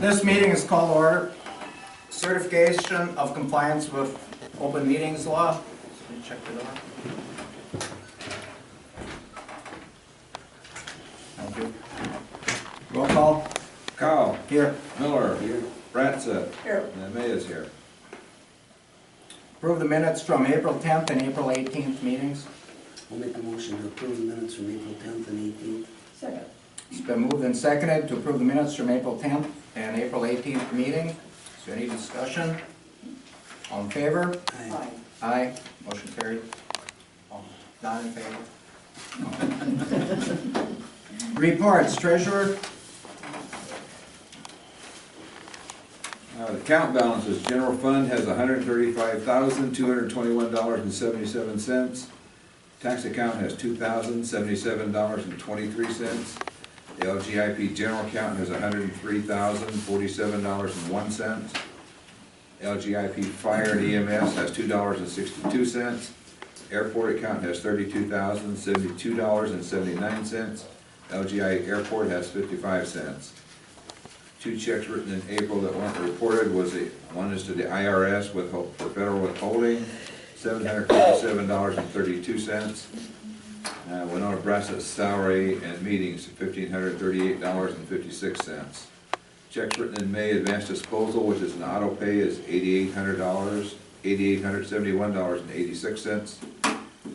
This meeting is called to order. Certification of compliance with open meetings law. Check the door. Thank you. Roll call. Kyle. Here. Miller. Here. Ratsa. Here. And May is here. Approve the minutes from April 10th and April 18th meetings. I'll make a motion to approve the minutes from April 10th and 18th. Second. It's been moved and seconded to approve the minutes from April 10th and April 18th meeting. Is there any discussion? All in favor? Aye. Aye. Motion carried. Not in favor? Reports, treasurer. The account balance is general fund has $135,221.77. Tax account has $2,077.23. The LGIP general account has $103,047.01. LGIP fire and EMS has $2.62. Airport account has $32,072.79. LGI airport has 55 cents. Two checks written in April that weren't reported one is to the IRS for federal withholding, $757.32. Winona Brassett's salary and meetings, $1,538.56. Checks written in May, advanced disposal, which is an auto pay, is $8,871.86.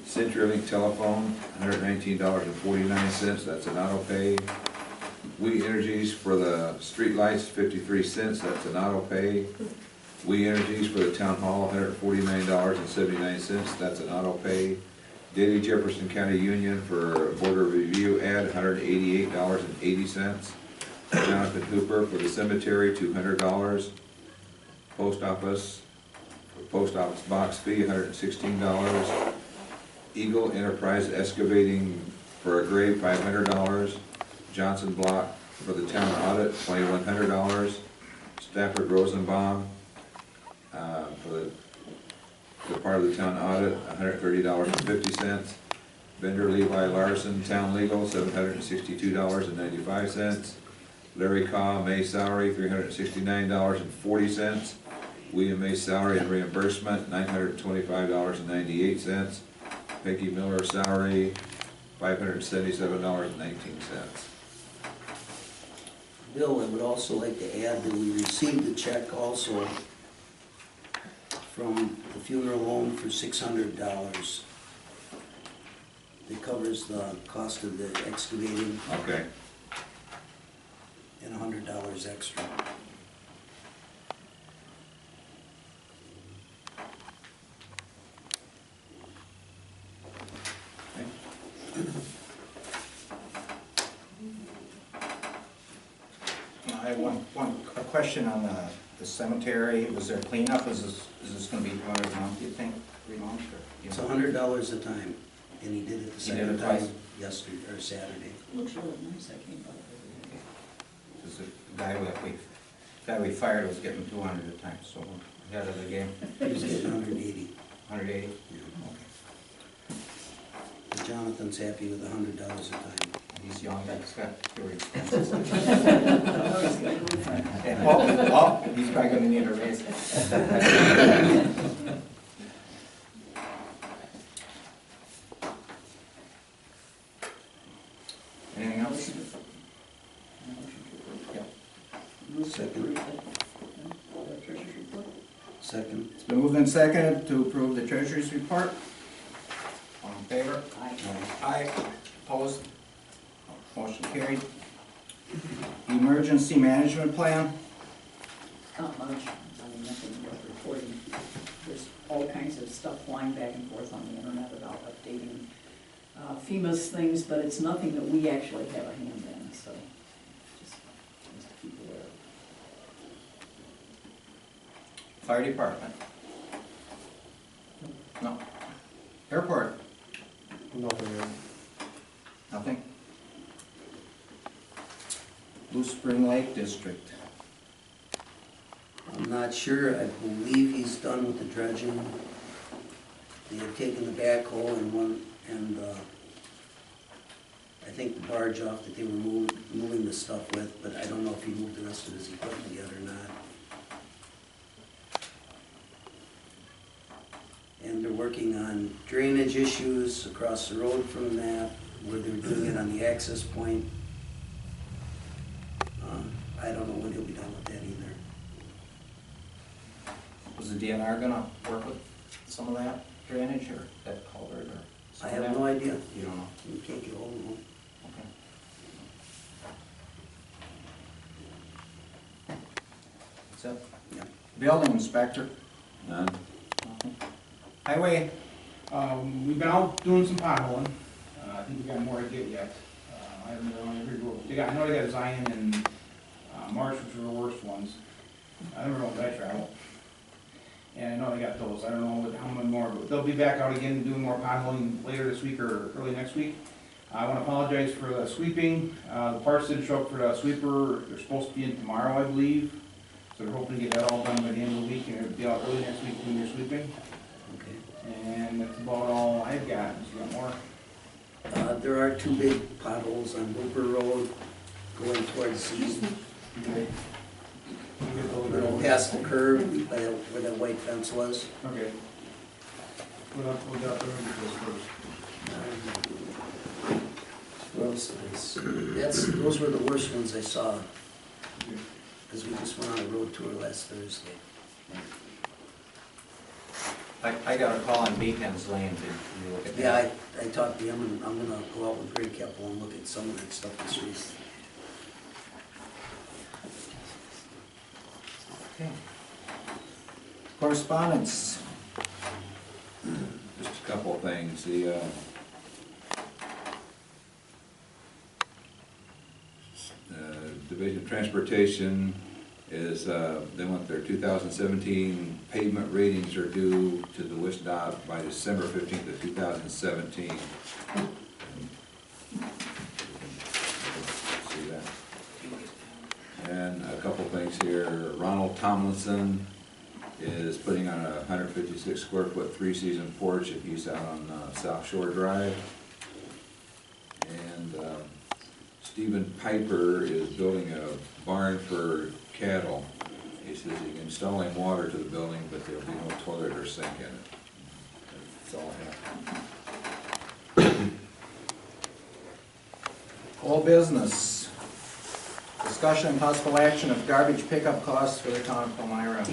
CenturyLink telephone, $119.49, that's an auto pay. We Energies for the street lights, 53 cents, that's an auto pay. We Energies for the town hall, $149.79, that's an auto pay. Daily Jefferson County Union for border review ad, $188.80. Jonathan Hooper for the cemetery, $200. Post office box fee, $116. Eagle Enterprise excavating for a grave, $500. Johnson Block for the town audit, $2,100. Stafford Rosenbaum for part of the town audit, $130.50. Vendor Levi Larson, town legal, $762.95. Larry Caw, May salary, $369.40. William May salary and reimbursement, $925.98. Peggy Miller salary, $577.19. Bill, I would also like to add that we received a check also from the funeral home for $600. It covers the cost of the excavating Okay. and $100 extra. I have a question on the cemetery. Was there cleanup? Is this going to be $200 a month, do you think? 3 months? It's $100 a time, and he did it the He did it second twice? time yesterday, or Saturday. Looks really nice, I came by. Because the guy we fired was getting 200 a time, so ahead of the game. He was getting 180. 180? Yeah. But Jonathan's happy with $100 a time. He's young, he's got very expenses. Oh, And he's probably gonna need a raise. Anything else? Yeah. Second. Second. It's been moved and seconded to approve the treasurer's report. All in favor? Aye. Aye. Opposed? Motion carried. Emergency management plan. Not much, I mean, nothing worth reporting. There's all kinds of stuff flying back and forth on the internet about updating FEMA's things, but it's nothing that we actually have a hand in, so just to keep aware of. Fire department. No. Airport. Nothing. Blue Spring Lake District. I'm not sure, I believe he's done with the dredging. They had taken the backhoe and I think the barge off that they were moving the stuff with, but I don't know if he moved the rest of his equipment yet. working on drainage issues across the road from that, where they're doing it on the access point. I don't know when he'll be done with that either. Was the DNR gonna work with some of that drainage or that culvert or? some I of have that? no idea. You don't know? You can't get hold of them. Okay. That's it. Yeah. Building inspector? None? Nothing. Highway? We've been out doing some potholing. I think we got more to get yet. I haven't been on every road. I know they got Zion and Marsh, which were the worst ones. I never know if I travel. And I know they got those. I don't know how many more, but they'll be back out again doing more potholing later this week or early next week. I want to apologize for the sweeping. The parts didn't show up for the sweeper. They're supposed to be in tomorrow, I believe. So they're hoping to get that all done by the end of the week, and it'll be out early next week doing their sweeping. Okay. And that's about all I've got. You got more? There are two big potholes on Hooper Road going towards the, Okay. We'll get those rolling. past the curve by where that white fence was. Okay. We'll get up there and get those first. Those were the worst ones I saw, Okay. because we just went on a road tour last Thursday. I got a call on Beacon's Lane, did you look at that? Yeah, I talked to him, and I'm gonna go out with Greg Keppel and look at some of that stuff this week. Okay. Correspondence? Just a couple of things. The Division of Transportation is, they want their 2017 pavement ratings are due to the WSDOT by December 15th of 2017. See that? And a couple things here. Ronald Tomlinson is putting on a 156 square foot 3-season porch at East out on South Shore Drive. And Stephen Piper is building a barn for cattle. He says he's installing water to the building, but there'll be no toilet or sink in it. That's all I have. Whole business. Discussion and possible action of garbage pickup costs for the town of Palmyra.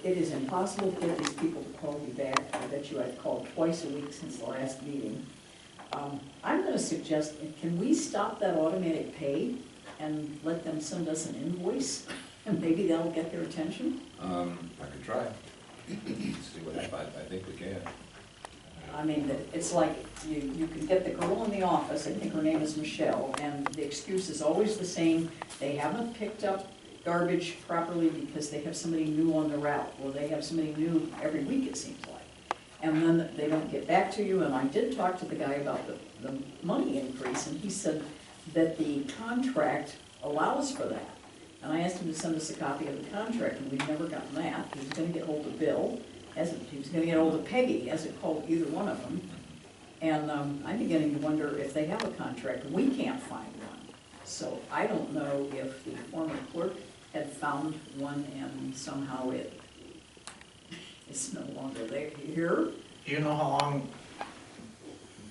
It is impossible to get these people to call me back. I bet you I've called twice a week since the last meeting. I'm gonna suggest, can we stop that automatic pay and let them send us an invoice? And maybe that'll get their attention? I could try. See what happens. I think we can. I mean, it's like, you could get the girl in the office, I think her name is Michelle, and the excuse is always the same. They haven't picked up garbage properly because they have somebody new on the route, or they have somebody new every week, it seems like. And then they don't get back to you, and I did talk to the guy about the money increase, and he said that the contract allows for that. And I asked him to send us a copy of the contract, and we've never gotten that. He was gonna get hold of Bill, he was gonna get hold of Peggy, hasn't called either one of them. And I'm beginning to wonder if they have a contract. We can't find one. So I don't know if the former clerk had found one and somehow it's no longer there. Here, Do you know how long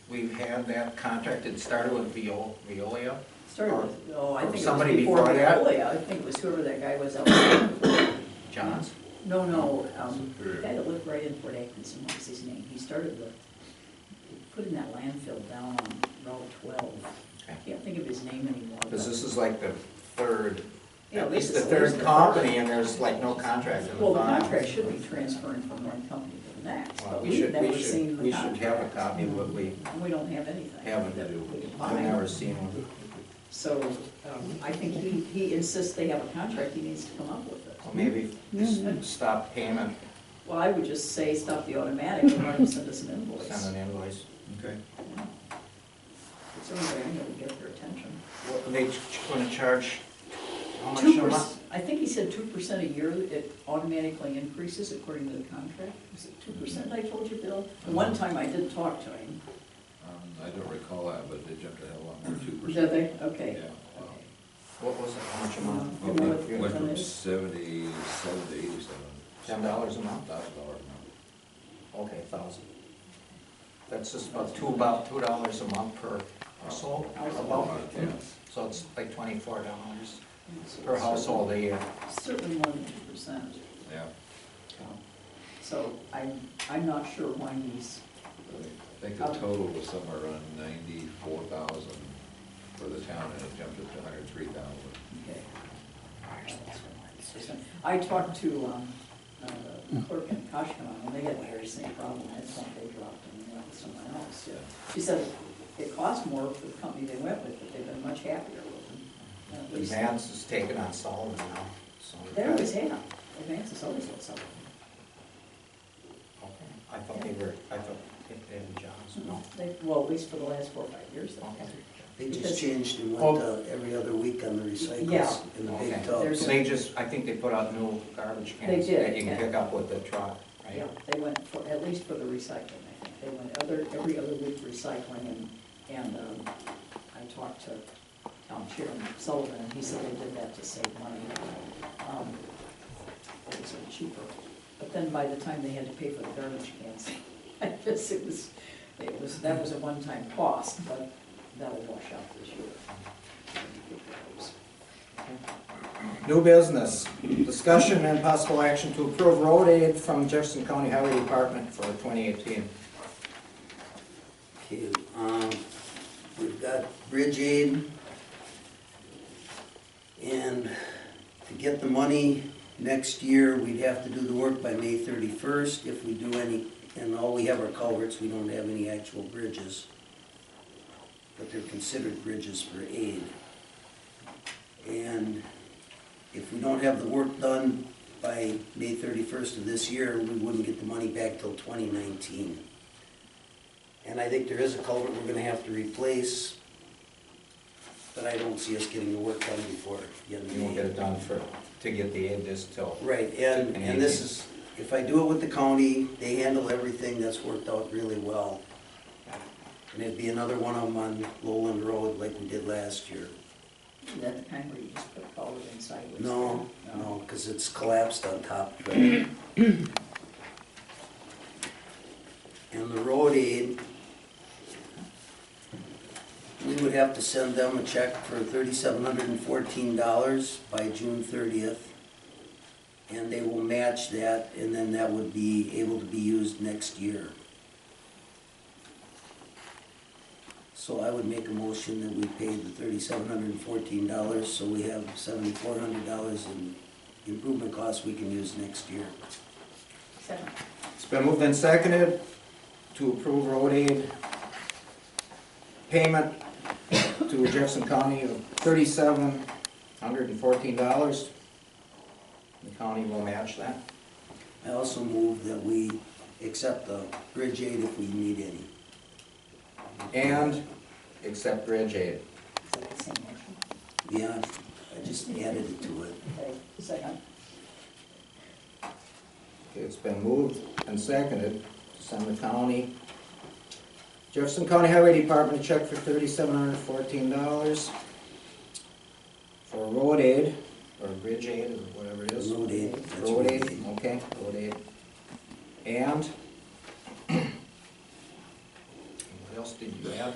we've had that contract? It started with Veolia? started with, I think it was Somebody before before that? Veolia. I think it was whoever that guy was out. John's? No, the guy that lived right in Fort Atkinson, what was his name? He started putting that landfill down on Route 12. I can't think of his name anymore. Because this is like the third, Yeah, at this least the is third the company, and there's like no contract in the Well, the file. contract should be transferring from one company to the next, Well, but we we've should, never seen the we should have a contract. copy of what we And we don't have anything. haven't, that we can I've find. never seen one. So, I think he insists they have a contract, he needs to come up with it. Well, maybe just stop payment, Well, I would just say stop the automatic and let them send us an invoice. send an invoice. Okay. It's the only way I'm gonna get their attention. What, are they gonna charge, how much a 2%, month? I think he said 2% a year, it automatically increases according to the contract. Is it 2% I told you, Bill? The one time I did talk to him. I don't recall that, but they jumped a hell of a lot more, 2%. Did they? Okay. Yeah. Wow. What was it, how much a month? You know what Went the from is? 77 to 87. $10 a month? $1,000 a month. Okay, 1,000. That's just about $2 a month per household, about, Yeah. so it's like $24 per household a year. Certainly more than 2%. Yeah. So I'm not sure why he's, I think the total was somewhere around 94,000 for the town, and it jumped up to 103,000. okay. I talked to the clerk in Koshkonong, and they had the very same problem. That's why they dropped and went with someone else. Yeah. She said it cost more for the company they went with, but they've been much happier with them. At least- Advance is taken on Sullivan now, so. They always have. Advance is always what's up. Okay, I thought they had jobs, no. Well, at least for the last 4 or 5 years, they Okay. have. They Because- just changed and Oh. went every other week on the recycles Yeah. in the Okay. big tubs. There's- So they just, I think they put out new garbage They cans did, that you can yeah. pick up with the truck, right? Yeah, they went for, at least for the recycling, I think. They went every other week recycling, and I talked to Town Chairman Sullivan, and he said they did that to save money. It was cheaper. But then by the time they had to pay for the garbage cans, I guess that was a one-time cost, but that'll wash out this year. New business, discussion and possible action to approve road aid from Jefferson County Highway Department for 2018. Okay, we've got bridge aid. And to get the money next year, we'd have to do the work by May 31st. If we do any, and all we have are culverts, we don't have any actual bridges. But they're considered bridges for aid. And if we don't have the work done by May 31st of this year, we wouldn't get the money back till 2019. And I think there is a culvert we're gonna have to replace, but I don't see us getting the work done before the end of You won't May. get it done to get the aid this till. Right, and this is, if I do it with the county, they handle everything, that's worked out really well. And it'd be another one of them on Lowland Road like we did last year. Is that the kind where you just put a culvert in sideways? No, no, because it's collapsed on top of it. And the road aid, we would have to send them a check for $3,714 by June 30th. And they will match that, and then that would be able to be used next year. So I would make a motion that we pay the $3,714, so we have $7,400 in improvement costs we can use next year. Second. It's been moved and seconded to approve road aid payment to Jefferson County of $3,714. The county will match that. I also move that we accept the bridge aid if we need any. And accept bridge aid. Is that the same motion? Yeah, I just added it to it. Okay, second. Okay, it's been moved and seconded to send the county, Jefferson County Highway Department a check for $3,714 for road aid, or bridge aid, or whatever it is. Road aid. That's Road aid, okay, road aid. And what else did you add?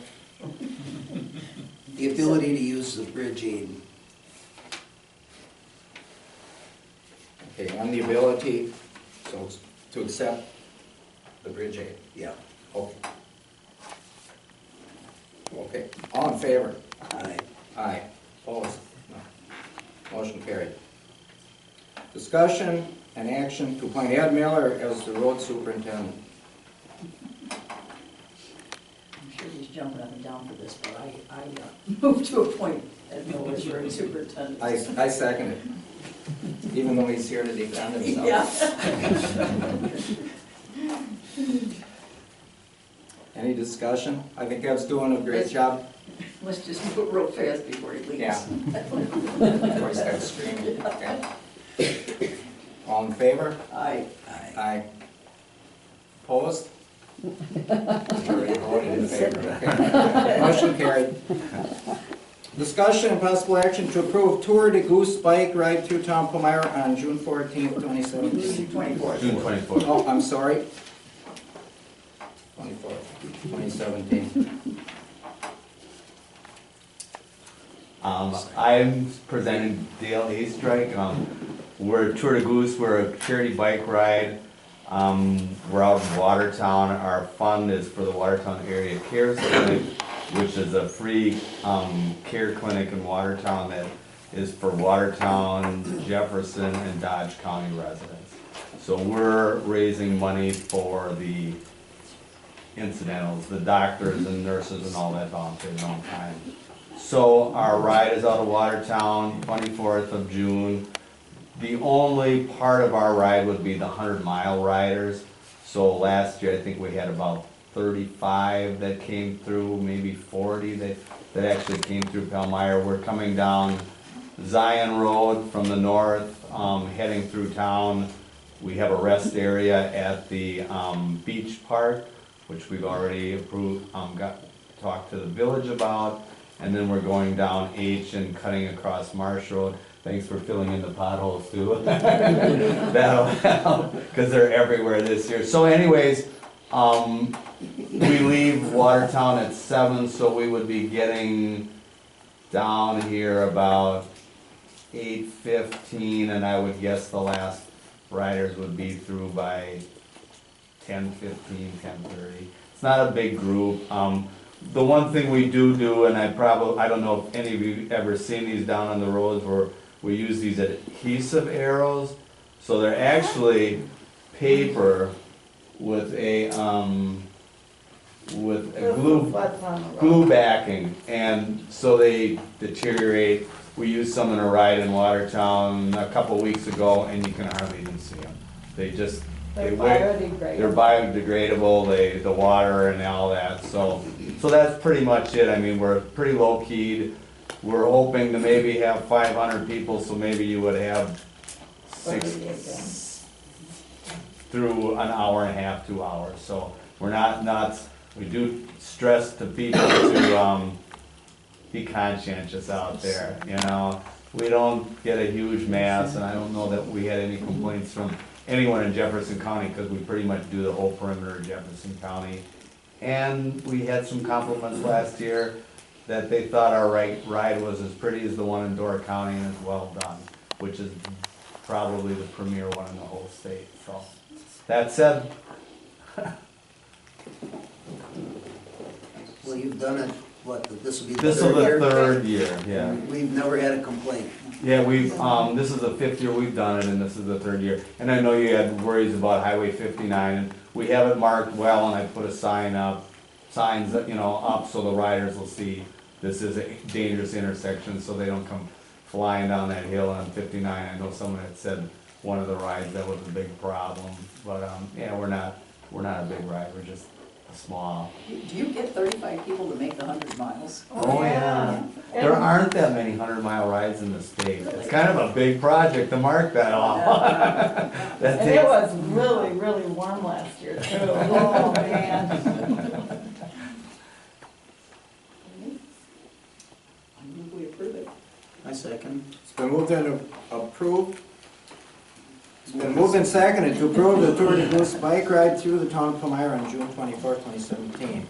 The ability to use the bridge aid. Okay, and the ability, so it's to accept the bridge aid. Yeah. Okay. Okay, all in favor? Aye. Aye. Opposed? No. Motion carried. Discussion and action to appoint Ed Miller as the road superintendent. I'm sure he's jumping up and down for this, but I move to appoint Ed Miller as road superintendent. I second it, even though he's here to defend himself. Yeah. Any discussion? I think Ed's doing a great job. Let's just do it real fast before he leaves. Yeah. Before he starts screaming. Okay. All in favor? Aye. Aye. Aye. Opposed? You already voted in favor. Okay. Motion carried. Discussion and possible action to approve Tour de Goose bike ride through town Palmyra on June 14th, 2017. June 24th. June 24th. Oh, I'm sorry. 24th, 2017. I'm presenting Dale Astrike. We're Tour de Goose, we're a charity bike ride. We're out in Watertown. Our fund is for the Watertown Area Care Clinic, which is a free care clinic in Watertown that is for Watertown, Jefferson, and Dodge County residents. So we're raising money for the incidentals, the doctors and nurses and all that volunteer their own time. So our ride is out of Watertown, 24th of June. The only part of our ride would be the 100-mile riders. So last year, I think we had about 35 that came through, maybe 40 that actually came through Palmyra. We're coming down Zion Road from the north, heading through town. We have a rest area at the beach park, which we've already approved, talked to the village about. And then we're going down H and cutting across Marsh Road. Thanks for filling in the potholes too. That'll help, because they're everywhere this year. So anyways, we leave Watertown at 7, so we would be getting down here about 8:15, and I would guess the last riders would be through by 10:15, 10:30. It's not a big group. The one thing we do, and I don't know if any of you ever seen these down on the roads, where we use these adhesive arrows. So they're actually paper with a glue backing, and so they deteriorate. We used some in a ride in Watertown a couple weeks ago, and you can hardly even see them. They're biodegradable, the water and all that, so that's pretty much it. I mean, we're pretty low keyed. We're hoping to maybe have 500 people, so maybe you would have 6 through an hour and a half, 2 hours. So we're not nuts. We do stress to people to be conscientious out there, you know. We don't get a huge mass, and I don't know that we had any complaints from anyone in Jefferson County, because we pretty much do the whole perimeter of Jefferson County. And we had some compliments last year that they thought our ride was as pretty as the one in Door County and as well done, which is probably the premier one in the whole state. So that said, Well, you've done it, this will be the this is third the year? third year, yeah. We've never had a complaint. Yeah, this is the 5th year we've done it, and this is the 3rd year. And I know you had worries about Highway 59, and we have it marked well, and I put a signs up, so the riders will see this is a dangerous intersection, so they don't come flying down that hill on 59. I know someone had said one of the rides that was a big problem, but yeah, we're not a big ride, we're just small. Do you get 35 people to make the 100 miles? Oh yeah, there aren't that many 100-mile rides in the state. It's kind of a big project to mark that off. And it was really, really warm last year too. Oh, man. I move we approve it. I second. It's been moved and approved. It's been moved and seconded to approve the Tour de Goose bike ride through the town of Palmyra on June 24th, 2017.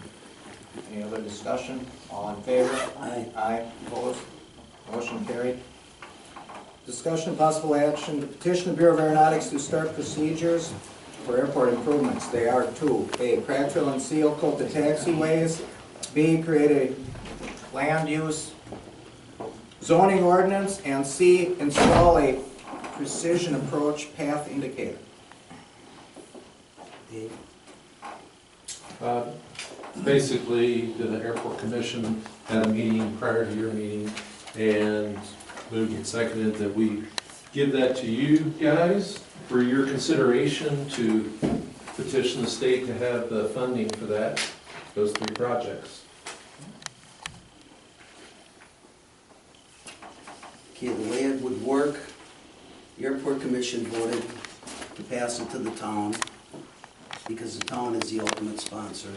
Any other discussion? All in favor? Aye. Aye, opposed? Motion carried. Discussion possible action to petition the Bureau of Aeronautics to start procedures for airport improvements. They are 2. A, crack fill and seal coat the taxiways. B, create a land use zoning ordinance. And C, install a precision approach path indicator. Dave? Basically, the airport commission had a meeting prior to your meeting and moved and seconded that we give that to you guys for your consideration to petition the state to have the funding for those 3 projects. Okay, the way it would work, the airport commission voted to pass it to the town, because the town is the ultimate sponsor.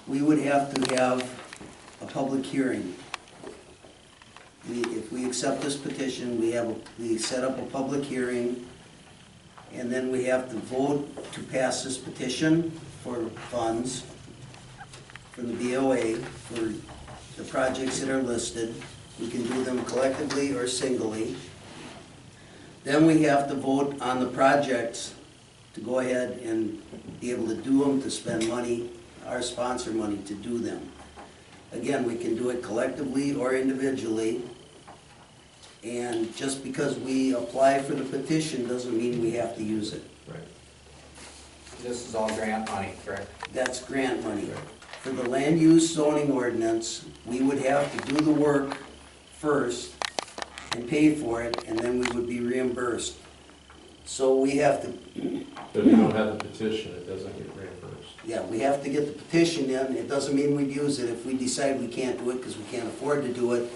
We would have to have a public hearing. If we accept this petition, we set up a public hearing, and then we have to vote to pass this petition. for funds from the BOA for the projects that are listed. We can do them collectively or singly. Then we have to vote on the projects to go ahead and be able to do them, to spend money, our sponsor money to do them. Again, we can do it collectively or individually. And just because we apply for the petition doesn't mean we have to use it. Right. This is all grant money, correct? That's grant money. For the land use zoning ordinance, we would have to do the work first and pay for it, and then we would be reimbursed. So we have to, But if you don't have the petition, it doesn't get reimbursed. yeah, we have to get the petition in. It doesn't mean we'd use it. If we decide we can't do it because we can't afford to do it,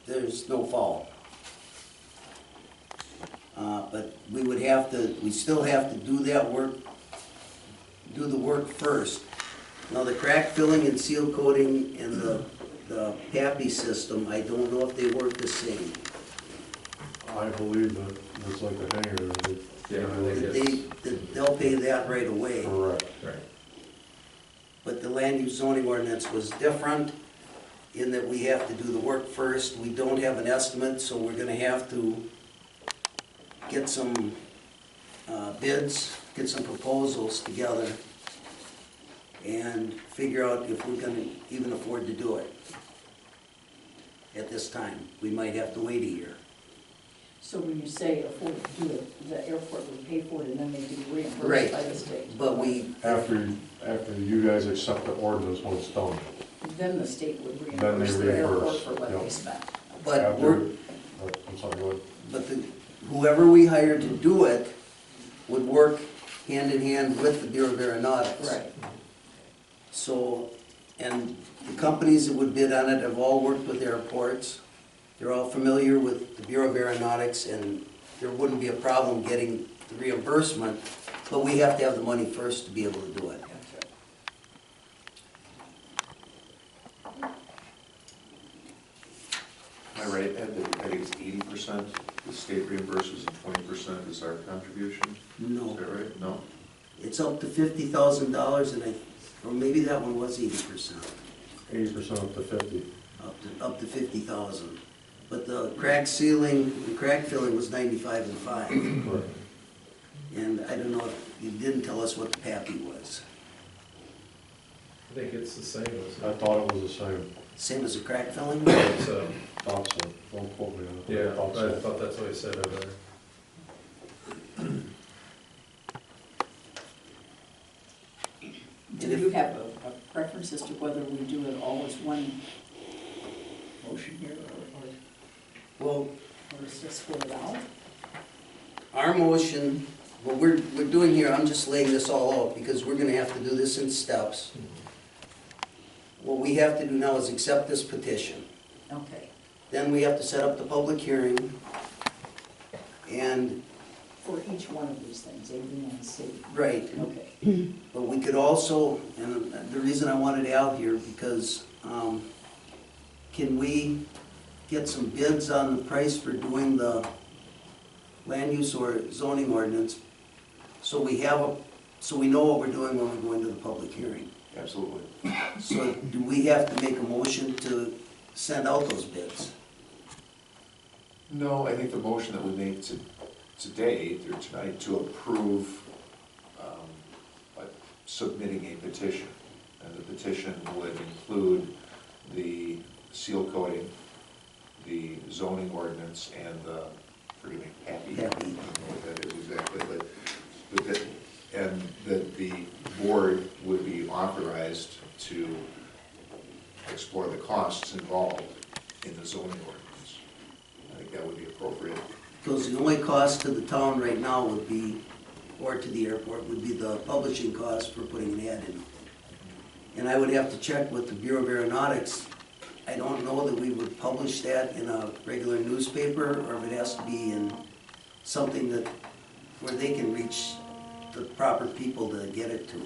there's no fault. But we would have to, we still have to do that work, do the work first. Now, the crack filling and seal coating and the PAPI system, I don't know if they work the same. I believe that it's like a hanger. Yeah, I think it's They'll pay that right away. Correct. right. But the land use zoning ordinance was different in that we have to do the work first. We don't have an estimate, so we're gonna have to get some bids, get some proposals together, and figure out if we're gonna even afford to do it at this time. We might have to wait a year. So when you say afford to do it, the airport would pay for it and then they'd be reimbursed Right. by the state? But we, After you guys accept the ordinance when it's done. Then the state would Then they reimburse the airport reimburse, for what yeah. they spent. but After- we're, I'm sorry, go ahead. but whoever we hire to do it would work hand in hand with the Bureau of Aeronautics. Right. So, and the companies that would bid on it have all worked with airports. They're all familiar with the Bureau of Aeronautics, and there wouldn't be a problem getting the reimbursement, but we have to have the money first to be able to do it. Am I right, Ed, that I think it's 80% the state reimburses and 20% is our contribution? Is No, that right? No? it's up to $50,000, and or maybe that one was 80%, 80% up to 50. up to 50,000. But the crack sealing, the crack filling was 95 and 5. Correct. And I don't know, if you didn't tell us what the PAPI was. I think it's the same as, I thought it was the same. Same as the crack filling? so, Thought so. Don't quote me on it. yeah, Thought I so. thought that's what he said over there. Do you have a preference as to whether we do it all as one motion here, Well, or is this split it out? our motion, what we're doing here, I'm just laying this all out because we're gonna have to do this in steps. What we have to do now is accept this petition. Okay, Then we have to set up the public hearing. And, for each one of these things, A, B, and C. right, Okay, but we could also, and the reason I wanted it out here, because, can we get some bids on the price for doing the land use or zoning ordinance? So we have so we know what we're doing when we go into the public hearing. Absolutely. So do we have to make a motion to send out those bids? No, I think the motion that we made today, or tonight, to approve submitting a petition. And the petition would include the seal coating, the zoning ordinance, and the, forgive me, PAPI. I don't know what that is exactly, but that, and that the board would be authorized to explore the costs involved in the zoning ordinance. I think that would be appropriate. Because the only cost to the town right now would be, or to the airport, would be the publishing cost for putting an ad in. And I would have to check with the Bureau of Aeronautics. I don't know that we would publish that in a regular newspaper, or if it has to be in something that, where they can reach the proper people to get it to.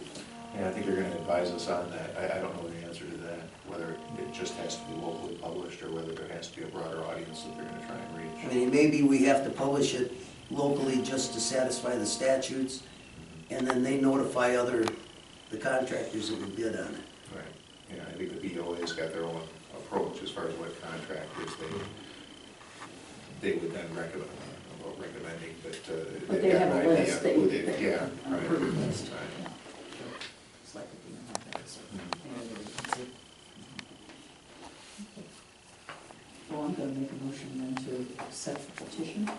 Yeah, I think they're gonna advise us on that. I don't know the answer to that, whether it just has to be locally published or whether there has to be a broader audience that they're gonna try and I reach. mean, maybe we have to publish it locally just to satisfy the statutes, and then they notify other the contractors that would bid on it. Right, yeah, I think the BOA's got their own approach as far as what contractors they would then recommend, recommending, but But they've they got have an a idea list, who they, they, yeah, an right. approved list. Right. Yeah. It's like a deal like that, so, yeah, it's it. Well, I'm gonna make a motion then to accept the petition,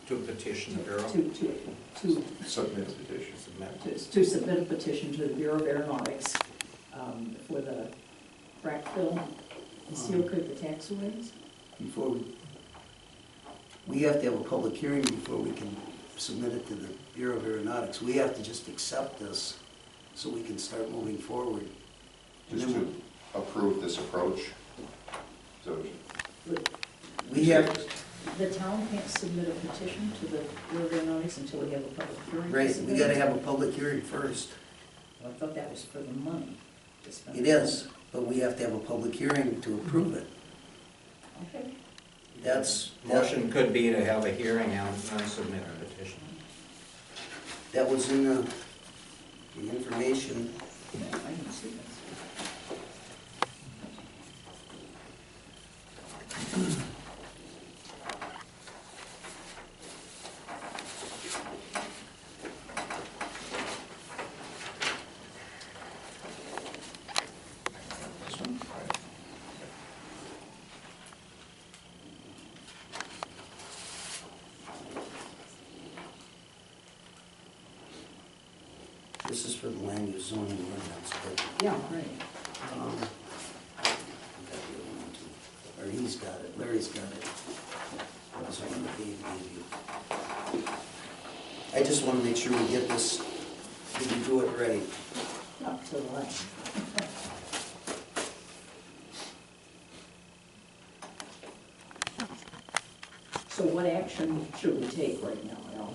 To petition the Bureau. to Submit a petition. Submit. to submit a petition to the Bureau of Aeronautics, for the crack fill and seal coat the taxiways. Before we have to have a public hearing before we can submit it to the Bureau of Aeronautics. We have to just accept this so we can start moving forward. And Just then to approve this approach. So, we have, The town can't submit a petition to the Bureau of Aeronautics until we have a public hearing. to right, we submit gotta it. have a public hearing first. Well, I thought that was for the money. to spend. It is, but we have to have a public hearing to approve it. Okay. That's, Motion could be to have a hearing and submit a petition. that was in the information. Yeah, I can see this. this one, right. This is for the land use zoning ordinance, but, Yeah, right. um, I got the other one too. Or he's got it, Larry's got it. That was one that Dave gave you. I just wanna make sure we get this, we can do it right. Not to the left. So what action should we take right now, Al?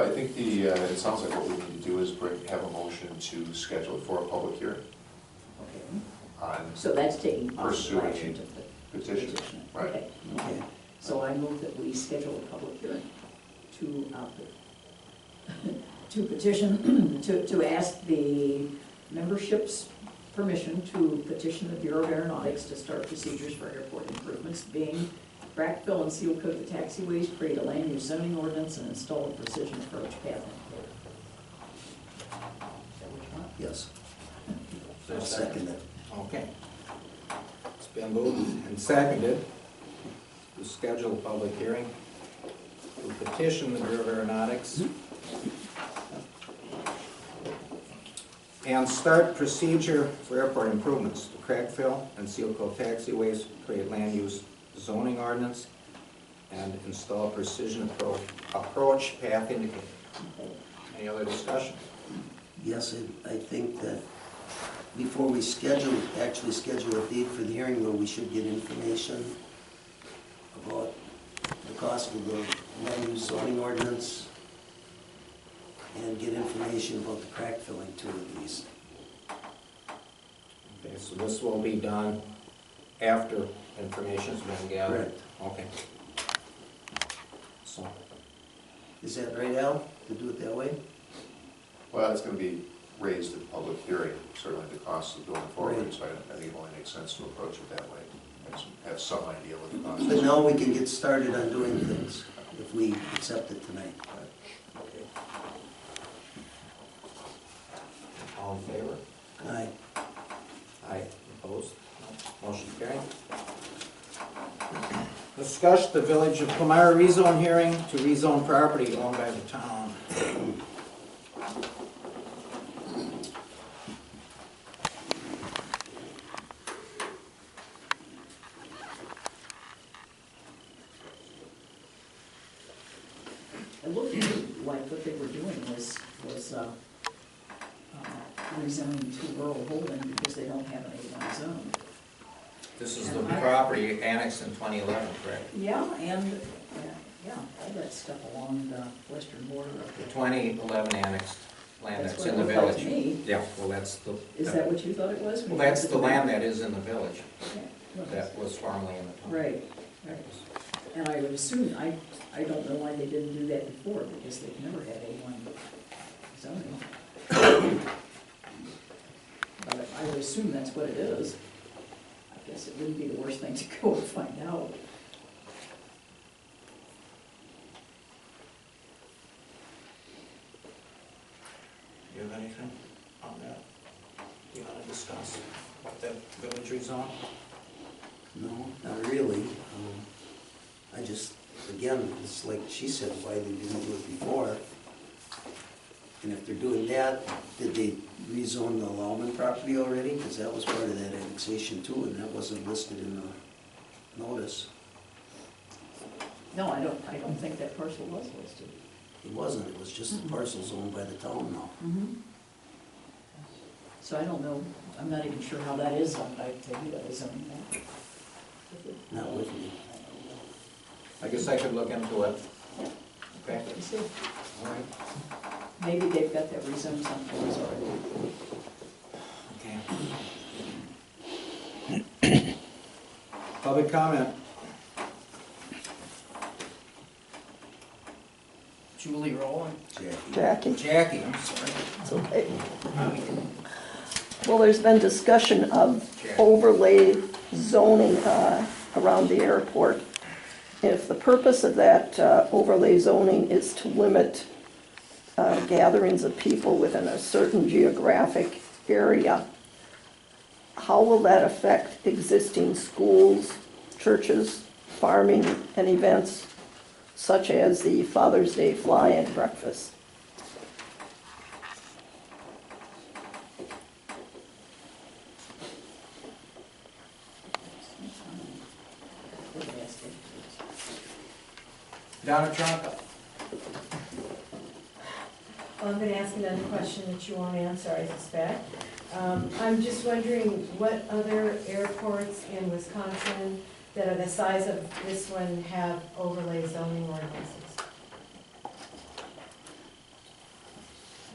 I think it sounds like what we need to do is have a motion to schedule it for a public hearing Okay, on so that's taking possible Pursuing action to the petition. petition. Right. Okay, Okay. so I move that we schedule a public hearing to, to petition, to ask the membership's permission to petition the Bureau of Aeronautics to start procedures for airport improvements, being crack fill and seal coat the taxiways, create a land use zoning ordinance, and install a precision approach path. Is that what you want? Yes, Is there a I'll second it. Okay. It's been moved and seconded to schedule a public hearing to petition the Bureau of Aeronautics and start procedure for airport improvements to crack fill and seal coat taxiways, create land use zoning ordinance, and install precision approach path indicator. Any other discussion? Yes, I think that before we actually schedule a date for the hearing, though, we should get information about the cost of the land use zoning ordinance and get information about the crack filling too, at least. Okay, so this will be done after information's been gathered? Correct. Okay. So, Is that right, Al, to do it that way? Well, it's gonna be raised at the public hearing, certainly the cost of going forward, Right. so I think it only makes sense to approach it that way. Have some idea what the cost is. But now we can get started on doing things if we accept it tonight. okay. All in favor? Aye. Aye. Opposed? No. Motion carried. Discuss the Village of Palmyra rezone hearing to rezone property owned by the town. It looked to me like what they were doing was rezoning to rural holding because they don't have an A1 zone. This is the property annexed in 2011, correct? Yeah, and, yeah, all that stuff along the western border of The the. 2011 annexed land That's that's what in it the looked like village. to me. Yeah, well, that's the. Is that what you thought it was? Well, that's the land that is in the village, Yeah, well, that was formerly in the town. Right, right. And I would assume, I don't know why they didn't do that before, because they've never had A1 zoning. I would assume that's what it is. I guess it wouldn't be the worst thing to go and find out. You have anything on that you want to discuss? What the village zone? No, not really. I just, again, it's like she said, why they didn't do it before. And if they're doing that, did they rezone the Lauman property already? Because that was part of that annexation too, and that wasn't listed in the notice. No, I don't think that parcel was listed. It wasn't, it was just the parcels owned by the town now. So I don't know, I'm not even sure how that is zoned. I tell you that is zoned now. Not with me. I guess I could look into it. Yeah. Okay, Let me see. all right, Maybe they've got that rezoned someplace already. okay. Public comment. Julie Rowland. Jackie, Jackie, I'm sorry. it's okay. Well, there's been discussion of overlay zoning around the airport. If the purpose of that overlay zoning is to limit gatherings of people within a certain geographic area, how will that affect existing schools, churches, farming, and events such as the Father's Day fly-in breakfast? Donna Tronka. Well, I'm going to ask another question that you won't answer, I suspect. I'm just wondering what other airports in Wisconsin that are the size of this one have overlay zoning ordinances?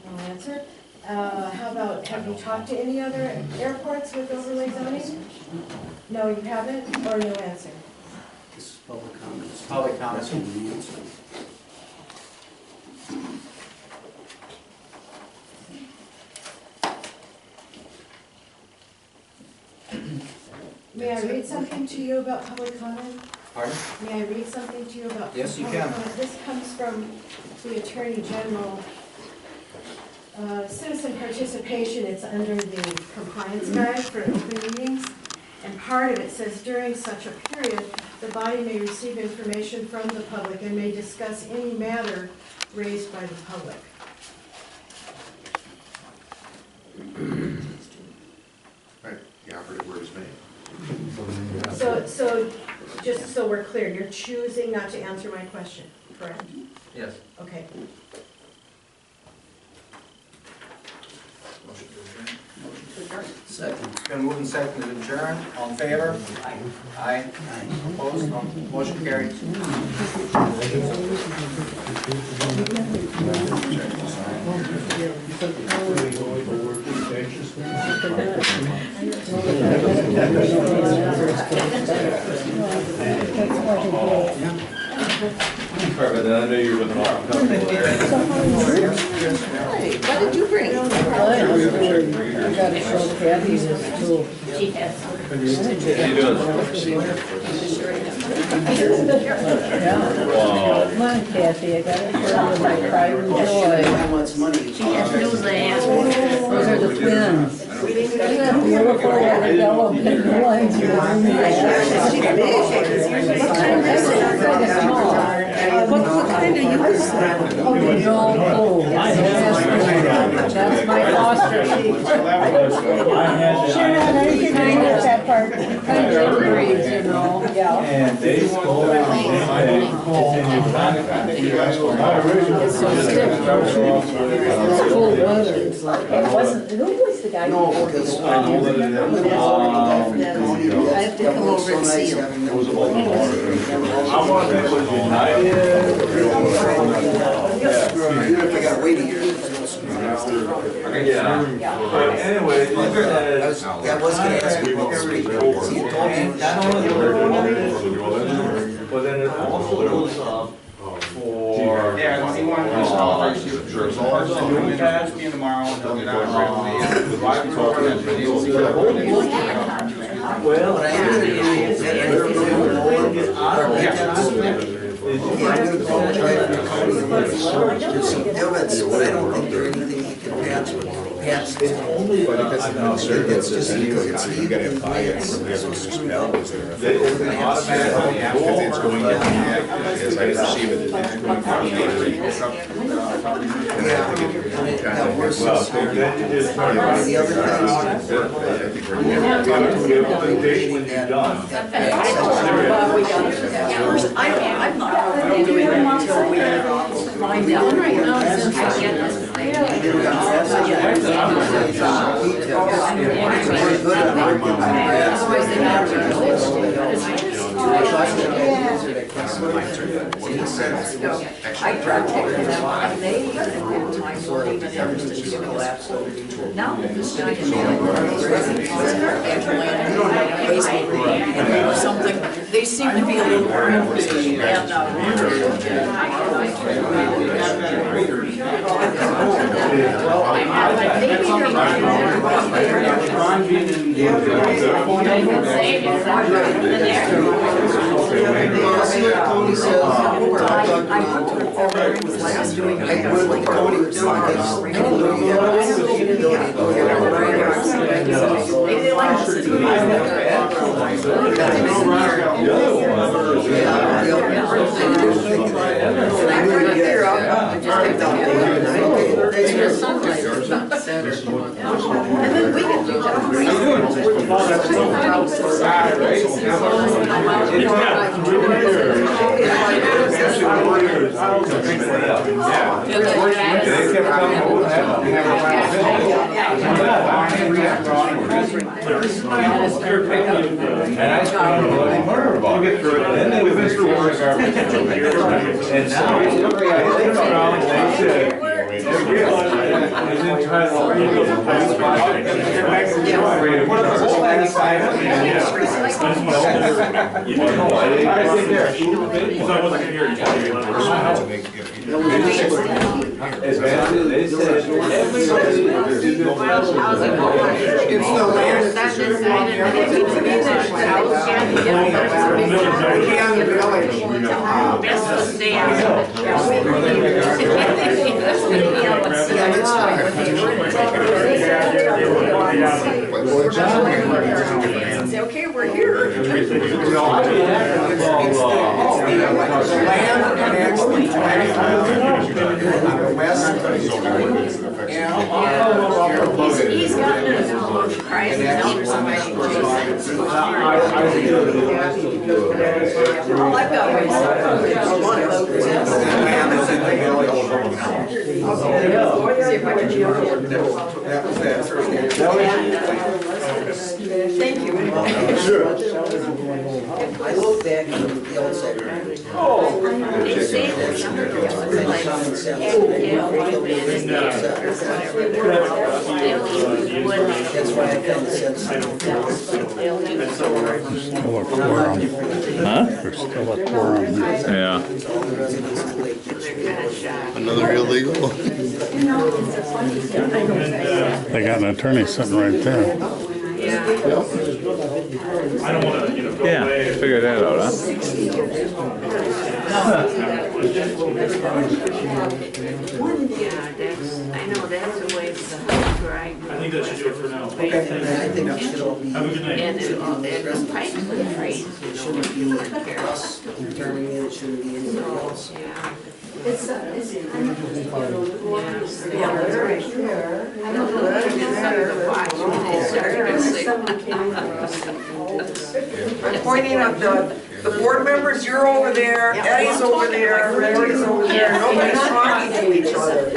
No answer. How about, have you talked to any other airports with overlay zoning? No, you haven't, or no answer? This is public comments. Public comments. That's what we answer. May I read something to you about public comment? Pardon? May I read something to you about? Yes, you public can. comment? This comes from the Attorney General. Citizen participation, it's under the compliance guide for open meetings. And part of it says, during such a period, the body may receive information from the public and may discuss any matter raised by the public. Right, the operative word is made. So just so we're clear, you're choosing not to answer my question, correct? Yes. Okay. Motion to adjourn. Motion to adjourn. Second. It's been moved and seconded to adjourn. All in favor? Aye. Aye. Opposed? No. Motion carried. Sorry about that, I know you were with an awful company there. What did you bring? I gotta show Kathy this too. She has. How you doing? Wow. Come on, Kathy, I got it for you, my pride and joy. How much money? She has news to ask. Those are the twins. You have beautiful yellow pink lines. What kind do you use? No, that's my foster. Sharon, I didn't get that part. Kind of breeds, you know. Yeah. And they called it, It's so stiff. It's cold weather. It's like, it wasn't, who was the guy? No, because Do you remember that? I have to come over and see him. It was about the water. I want to was United. I gotta wait a year. Yeah. But anyway, I was gonna ask you about street roads. He had told me not only the road, but then it also goes up for you want to just call first, sure, so Mark's doing it, it's being tomorrow, and he'll get on Well, what I am gonna do is, that I'm gonna go over our there's some divots, but I don't think there are anything you can patch with. Patch it. It's just because it's heat and it's so screwed up. Because it's going down, as I perceive it, it's going down. Yeah, and it got worse. The other thing, I'm not doing it until we find out. Right now, since I get this thing. I tried taking them on, they at that time weren't even interested in collapse. Now, this guy is or something, they seem to be a little empty and, Tony says, I was doing it. like Tony was doing this. Maybe they like us to do and then we can do that. Okay, we're here. He's gotten a price, and now there's somebody. All I've got is see if I can do it. Thank you. I look back at the outside. They say that some of those are like, That's why I kind of said. Yeah. Another illegal? They got an attorney sitting right there. Yeah, figure that out, huh? Yeah, that's, I know that's a way to right. I think that should do it for now. I think we should all be. Have a good night. And the pipes and trees, It shouldn't be us determining it, it shouldn't be anybody else. yeah. It's kind of, Yeah, they're right there. I don't know if it's something to watch when they start to I'm pointing at the board members, you're over there, Eddie's over there, Larry's over there, nobody's talking to each other.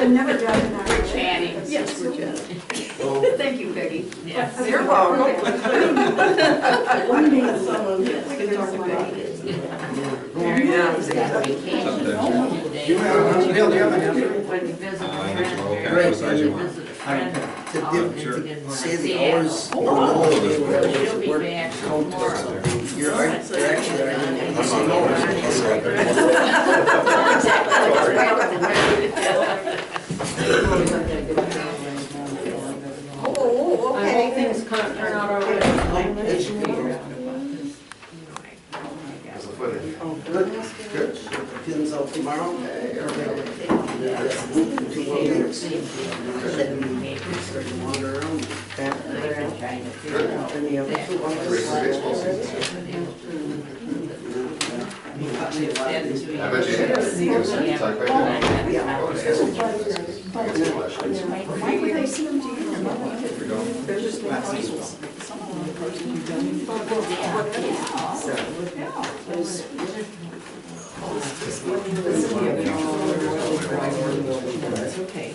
I've never done that. We're chatting. Yes, we're chatting. Thank you, Peggy. Yes. You're welcome. One day someone gets to talk about it. Very nice. Vacation. When we visit a friend, To say the hours in the middle of the day where she'll be work back count or tomorrow. something. You're actually arguing the same hours. Oh, okay. Things can't turn out all right. As a footage. Good. Pins out tomorrow. Wander around. And the other two Ready for baseball season. I bet you have. Talk about it. I got some questions. Why would they see them together? Here we go. They're just like puzzles. Some of them are person who've done it. That's okay.